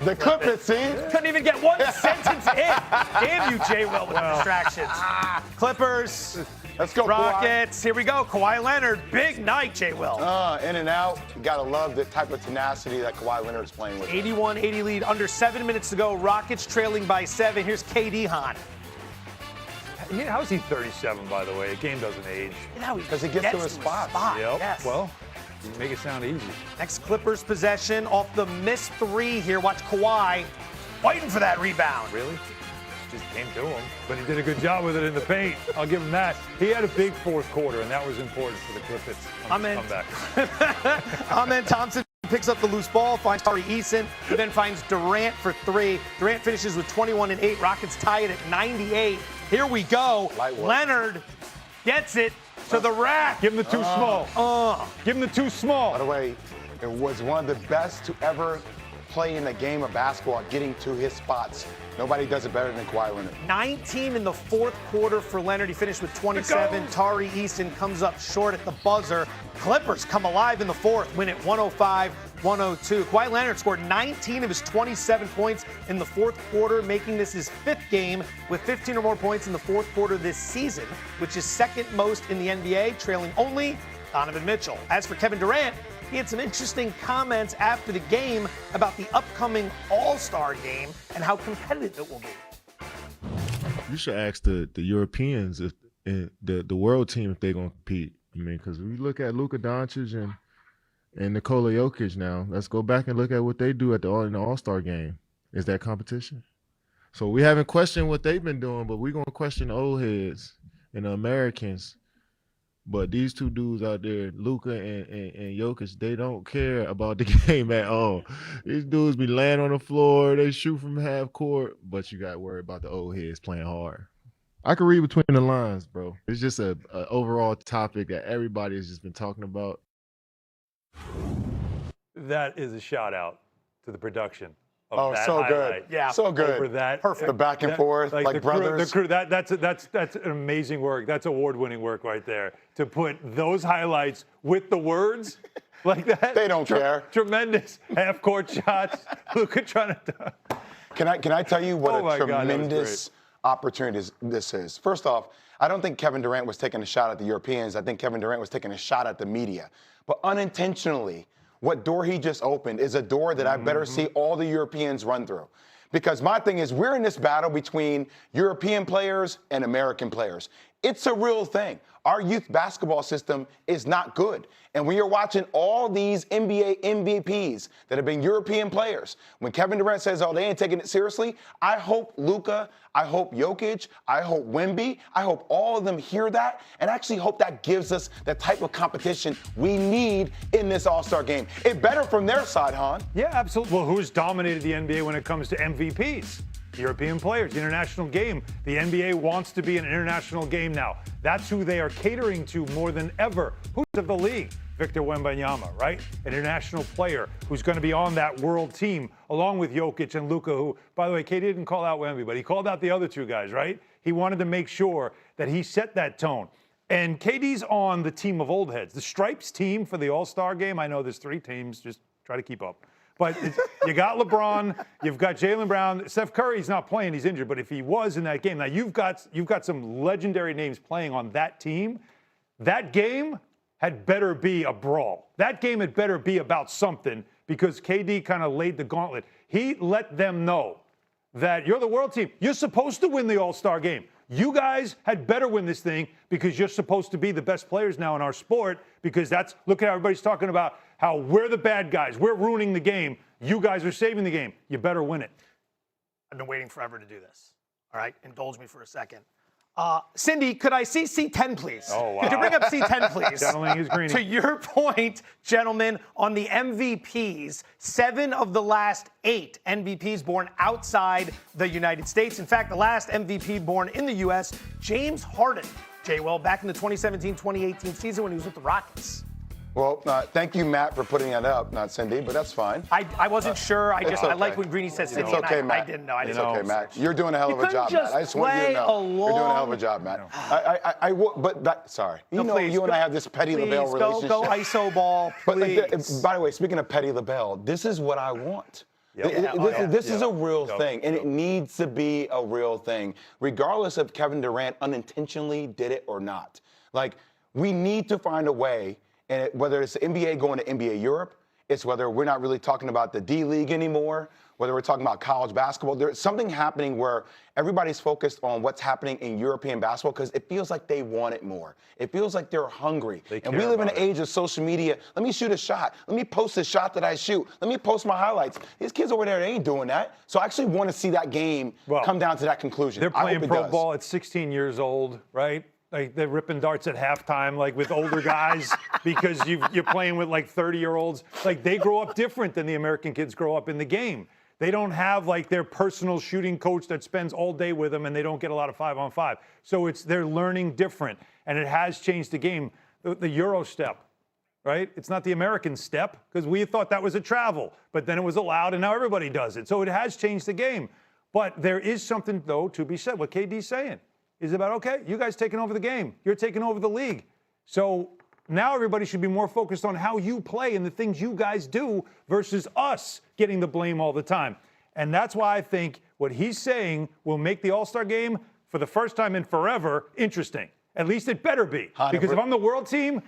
The Clippers, see? Couldn't even get one sentence in. Damn you, Jay Will, with the distractions. Clippers. Let's go, Rockets. Here we go. Kawhi Leonard. Big night, Jay Will. In and out. You got to love the type of tenacity that Kawhi Leonard's playing with. 81-80 lead. Under 7 minutes to go. Rockets trailing by 7. Here's KD, Han. How is he 37, by the way? A game doesn't age. Because he gets to his spot. Yep. Yes. Well, you make it sound easy. Next Clippers possession off the missed 3 here. Watch Kawhi fighting for that rebound. Really? Just came to him, but he did a good job with it in the paint. I'll give him that. He had a big fourth quarter, and that was important for the Clippers on his comeback. Amen Thompson picks up the loose ball, finds Tari Eason, who then finds Durant for 3. Durant finishes with 21 and 8. Rockets tie it at 98. Here we go. Leonard gets it to the rack. Give him the too small. Give him the too small. By the way, it was one of the best to ever play in the game of basketball, getting to his spots. Nobody does it better than Kawhi Leonard. 19 in the fourth quarter for Leonard. He finished with 27. Tari Eason comes up short at the buzzer. Clippers come alive in the fourth, win it 105-102. Kawhi Leonard scored 19 of his 27 points in the fourth quarter, making this his 5th game with 15 or more points in the fourth quarter this season, which is 2nd most in the NBA, trailing only Donovan Mitchell. As for Kevin Durant, he had some interesting comments after the game about the upcoming All-Star game and how competitive it will be. You should ask the Europeans, if the world team, if they're going to compete. I mean, because we look at Luka Doncic and Nikola Jokic now. Let's go back and look at what they do in the All-Star game. Is that competition? So we haven't questioned what they've been doing, but we're going to question the old heads and the Americans. But these two dudes out there, Luka and Jokic, they don't care about the game at all. These dudes be laying on the floor, they shoot from half court, but you got to worry about the old heads playing hard. I can read between the lines, bro. It's just a overall topic that everybody has just been talking about. That is a shout out to the production. So good. Yeah. So good. Over that. Perfect. The back and forth, like brothers. The crew, that's an amazing work. That's award-winning work right there. To put those highlights with the words like that. They don't care. Tremendous half-court shots. Luka trying to. Can I tell you what a tremendous opportunity this is? First off, I don't think Kevin Durant was taking a shot at the Europeans. I think Kevin Durant was taking a shot at the media. But unintentionally, what door he just opened is a door that I better see all the Europeans run through. Because my thing is, we're in this battle between European players and American players. It's a real thing. Our youth basketball system is not good. And when you're watching all these NBA MVPs that have been European players, when Kevin Durant says, oh, they ain't taking it seriously, I hope Luka, I hope Jokic, I hope Wemby, I hope all of them hear that and actually hope that gives us the type of competition we need in this All-Star game. It better from their side, Han. Yeah, absolutely. Well, who's dominated the NBA when it comes to MVPs? European players, the international game. The NBA wants to be an international game now. That's who they are catering to more than ever. Who's of the league? Victor Wembanyama, right? An international player who's going to be on that world team along with Jokic and Luka, who, by the way, KD didn't call out Wemby, but he called out the other two guys, right? He wanted to make sure that he set that tone. And KD's on the team of old heads. The Stripes team for the All-Star game, I know there's 3 teams, just try to keep up. But you got LeBron, you've got Jaylen Brown. Steph Curry's not playing, he's injured. But if he was in that game, now you've got some legendary names playing on that team. That game had better be a brawl. That game had better be about something because KD kind of laid the gauntlet. He let them know that you're the world team. You're supposed to win the All-Star game. You guys had better win this thing because you're supposed to be the best players now in our sport because look at how everybody's talking about how we're the bad guys. We're ruining the game. You guys are saving the game. You better win it. I've been waiting forever to do this. All right, indulge me for a second. Cindy, could I see C10, please? Oh, wow. Could you bring up C10, please? Channeling his greenie. To your point, gentlemen, on the MVPs, 7 of the last 8 MVPs born outside the United States. In fact, the last MVP born in the U.S., James Harden, Jay Will, back in the 2017-2018 season when he was with the Rockets. Well, thank you, Matt, for putting that up. Not Cindy, but that's fine. I wasn't sure. I like when Greeny said Cindy. It's okay, Matt. I didn't know. It's okay, Matt. You're doing a hell of a job, Matt. I just want you to know. You're doing a hell of a job, Matt. Sorry. You know, you and I have this Petty LaBelle relationship. Go ISO ball, please. But by the way, speaking of Petty LaBelle, this is what I want. This is a real thing, and it needs to be a real thing, regardless if Kevin Durant unintentionally did it or not. Like, we need to find a way, and whether it's the NBA going to NBA Europe, it's whether we're not really talking about the D League anymore, whether we're talking about college basketball. There's something happening where everybody's focused on what's happening in European basketball because it feels like they want it more. It feels like they're hungry. And we live in an age of social media. Let me shoot a shot. Let me post a shot that I shoot. Let me post my highlights. These kids over there, they ain't doing that. So I actually want to see that game come down to that conclusion. They're playing pro ball at 16 years old, right? Like they're ripping darts at halftime, like with older guys, because you're playing with like 30-year-olds. Like they grow up different than the American kids grow up in the game. They don't have like their personal shooting coach that spends all day with them, and they don't get a lot of 5-on-5. So they're learning different, and it has changed the game. The Euro step, right? It's not the American step because we thought that was a travel, but then it was allowed, and now everybody does it. So it has changed the game. But there is something, though, to be said. What KD's saying is about, okay, you guys taking over the game. You're taking over the league. So now everybody should be more focused on how you play and the things you guys do versus us getting the blame all the time. And that's why I think what he's saying will make the All-Star game, for the first time in forever, interesting. At least it better be. Because if I'm the world team,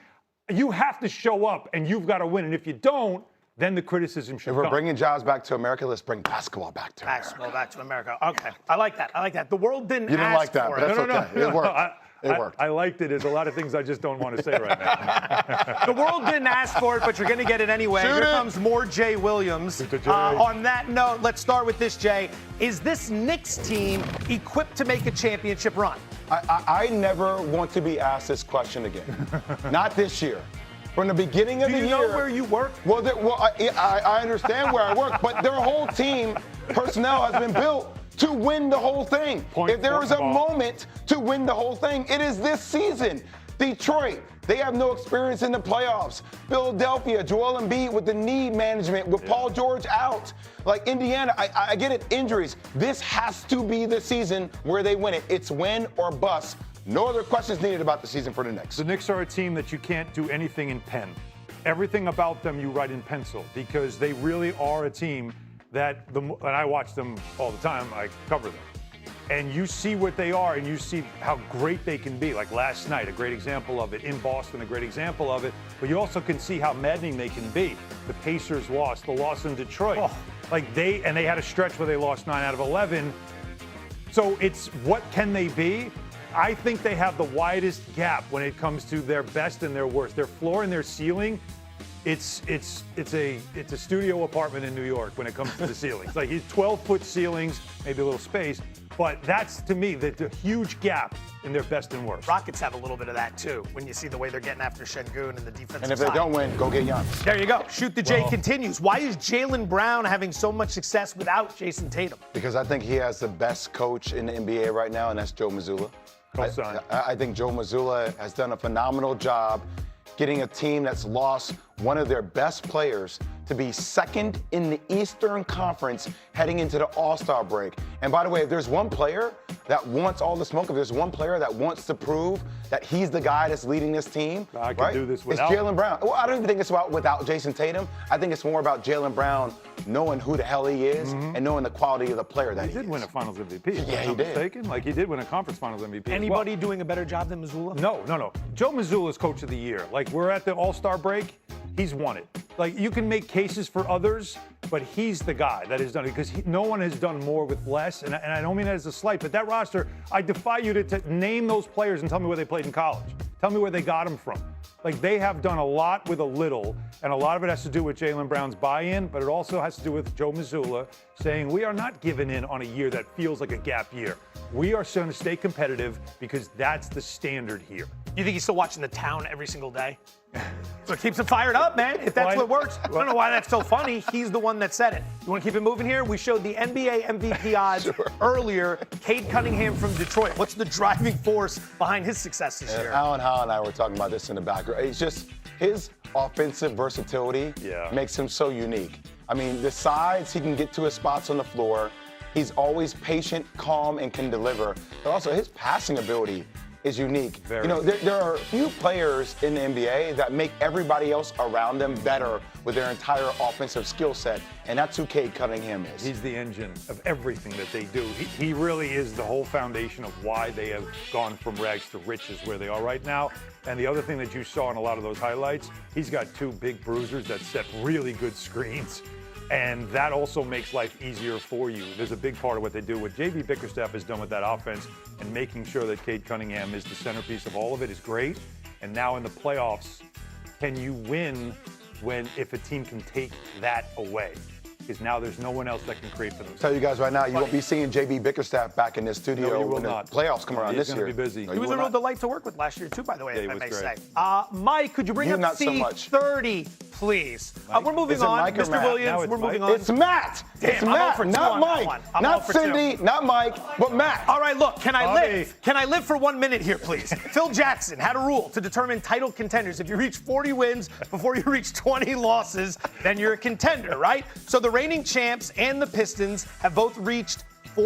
you have to show up and you've got to win. And if you don't, then the criticism should come. If we're bringing jobs back to America, let's bring basketball back to America. Basketball back to America. Okay. I like that. I like that. The world didn't You didn't ask like that, for but it. that's okay. It worked. It worked. I liked it. There's a lot of things I just don't want to say right now. The world didn't ask for it, but you're going to get it anyway. Here comes more Jay Williams. On that note, let's start with this, Jay. Is this Knicks team equipped to make a championship run? I never want to be asked this question again. Not this year. From the beginning of the year. Do you know where you work? Well, I understand where I work, but their whole team personnel has been built to win the whole thing. If there is a moment to win the whole thing, it is this season. Detroit, they have no experience in the playoffs. Philadelphia, Joel Embiid with the knee management, with Paul George out. Like Indiana, I get it, injuries. This has to be the season where they win it. It's win or bust. No other questions needed about the season for the Knicks. The Knicks are a team that you can't do anything in pen. Everything about them you write in pencil because they really are a team that, and I watch them all the time, I cover them. And you see what they are and you see how great they can be. Like last night, a great example of it. In Boston, a great example of it. But you also can see how maddening they can be. The Pacers lost, the loss in Detroit. They had a stretch where they lost 9 out of 11. So it's what can they be? I think they have the widest gap when it comes to their best and their worst. Their floor and their ceiling, it's a studio apartment in New York when it comes to the ceilings. Like 12-foot ceilings, maybe a little space, but that's to me the huge gap in their best and worst. Rockets have a little bit of that too when you see the way they're getting after Şengün and the defensive And if they don't win, go get Giannis. There you go. Shoot the J continues. Why is Jaylen Brown having so much success without Jason Tatum? Because I think he has the best coach in the NBA right now, and that's Joe Mazzulla. I think Joe Mazzulla has done a phenomenal job getting a team that's lost one of their best players to be second in the Eastern Conference heading into the All-Star break. And by the way, if there's one player that wants all the smoke, if there's one player that wants to prove that he's the guy that's leading this team, I can do this without. It's Jaylen Brown. Well, I don't even think it's about without Jason Tatum. I think it's more about Jaylen Brown knowing who the hell he is and knowing the quality of the player that he is. He did win a Finals MVP. Yeah, he did. Mistaken. Like he did win a Conference Finals MVP. Anybody doing a better job than Mazzulla? No. Joe Mazzulla is Coach of the Year. Like we're at the All-Star break. He's won it. Like you can make cases for others, but he's the guy that has done it because no one has done more with less. And I don't mean that as a slight, but that roster, I defy you to name those players and tell me where they played in college. Tell me where they got them from. Like they have done a lot with a little, and a lot of it has to do with Jaylen Brown's buy-in, but it also has to do with Joe Mazzulla saying we are not giving in on a year that feels like a gap year. We are going to stay competitive because that's the standard here. You think he's still watching The Town every single day? So it keeps him fired up, man. If that's what works. I don't know why that's so funny. He's the one that said it. You want to keep it moving here? We showed the NBA MVP odds earlier. Cade Cunningham from Detroit. What's the driving force behind his success this year? Alan Howe and I were talking about this in the background. It's just his offensive versatility makes him so unique. I mean, the size, he can get to his spots on the floor. He's always patient, calm, and can deliver. But also his passing ability is unique. Very. You know, there are few players in the NBA that make everybody else around them better with their entire offensive skill set, and that's who Cade Cunningham is. He's the engine of everything that they do. He really is the whole foundation of why they have gone from rags to riches where they are right now. And the other thing that you saw in a lot of those highlights, he's got two big bruisers that set really good screens. And that also makes life easier for you. There's a big part of what they do. What J.B. Bickerstaff has done with that offense and making sure that Cade Cunningham is the centerpiece of all of it is great. And now in the playoffs, can you win if a team can take that away? Because now there's no one else that can create for them. Tell you guys right now, you won't be seeing J.B. Bickerstaff back in this studio No, you will when the not. playoffs come around this year. He's going to be busy. No, He you was will a real not. delight to work with last year, too, by the way, Yeah, if I he may was say. great. Mike, could you bring You up not so much. C30, please? We're moving Is it on. Mike or Mr. Matt? Now Williams, it's we're Mike. moving on. It's Matt. Damn, It's I'm Matt, 0 for 2 not on that Mike. one. I'm Not 0 for 2. Cindy, not Mike, but Matt. All right, look, can I Bobby. live? Can I live for 1 minute here, please? Phil Jackson had a rule to determine title contenders. If you reach 40 wins before you reach 20 losses, then you're a contender, right? So the reigning champs and the Pistons have both reached the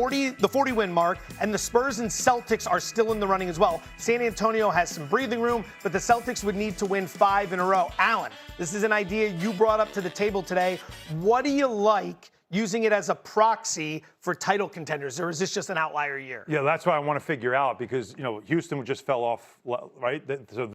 40-win mark, and the Spurs and Celtics are still in the running as well. San Antonio has some breathing room, but the Celtics would need to win 5 in a row. Alan, this is an idea you brought up to the table today. What do you like using it as a proxy for title contenders, or is this just an outlier year? Yeah, that's what I want to figure out because, Houston just fell off, right? So